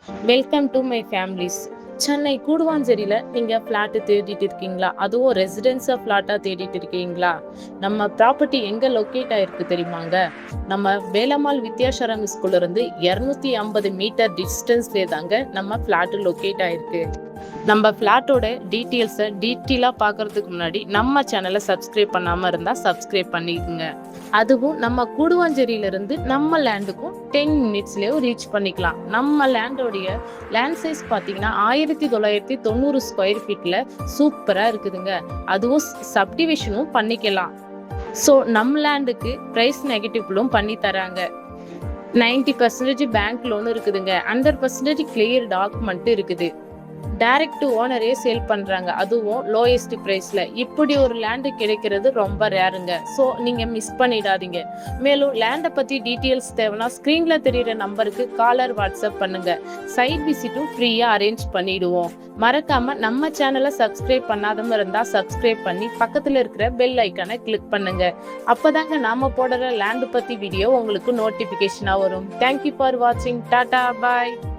Welcome to my families. Chennai கூடுவாஞ்சேரியில் நீங்கள் flat தேடிட்டு இருக்கீங்களா? அதுவும் ரெசிடென்ஸாக ஃப்ளாட்டாக தேடிட்டு இருக்கீங்களா? நம்ம ப்ராப்பர்ட்டி எங்கே லொக்கேட் ஆகிருக்கு தெரியுமாங்க? நம்ம வேலம்மாள் வித்யாசரம் ஸ்கூல்லேருந்து 250 மீட்டர் டிஸ்டன்ஸ்லேயே தாங்க நம்ம ஃப்ளாட்டு லொக்கேட் ஆகிருக்கு. நம்ம ஃப்ளாட்டோட டீட்டெயிலாக பார்க்கறதுக்கு முன்னாடி நம்ம சேனலை சப்ஸ்கிரைப் பண்ணாமல் இருந்தால் சப்ஸ்கிரைப் பண்ணிக்கோங்க. அதுவும் நம்ம கூடுவாஞ்சேரியிலிருந்து நம்ம லேண்டுக்கும் 10 மினிட்ஸ்லேயும் ரீச் பண்ணிக்கலாம். நம்ம லேண்டோடைய லேண்ட் சைஸ் பார்த்தீங்கன்னா 1990 ஸ்கொயர் ஃபீட்டில் சூப்பராக இருக்குதுங்க. அதுவும் சப்டிவிஷனும் பண்ணிக்கலாம். ஸோ நம்ம லேண்டுக்கு ப்ரைஸ் நெகட்டிவ்லும் பண்ணி தராங்க. 90% பேங்க் லோன் இருக்குதுங்க. 100% கிளியர் டாக்குமெண்ட் இருக்குது. டைரக்ட் டு ஓனரே சேல் பண்றாங்க, அதுவும் லோயஸ்ட் பிரைஸ்ல. இப்படி ஒரு லேண்டு கிடைக்கிறது ரொம்ப ரேருங்க. ஸோ நீங்க மிஸ் பண்ணிடாதீங்க. மேலும் லேண்டை பத்தி டீட்டெயில்ஸ் தேவைன்னா ஸ்கிரீன்ல தெரியுற நம்பருக்கு காலர் வாட்ஸ்அப் பண்ணுங்க. சைட் விசிட்டும் ஃப்ரீயா அரேஞ்ச் பண்ணிடுவோம். மறக்காம நம்ம சேனலை சப்ஸ்கிரைப் பண்ணாதவங்க இருந்தா சப்ஸ்கிரைப் பண்ணி பக்கத்துல இருக்கிற பெல் ஐக்கானை கிளிக் பண்ணுங்க. அப்பதாங்க நாம போடுற லேண்டு பத்தி வீடியோ உங்களுக்கு நோட்டிபிகேஷனா வரும். தேங்க்யூ ஃபார் வாட்சிங். டாடா பாய்.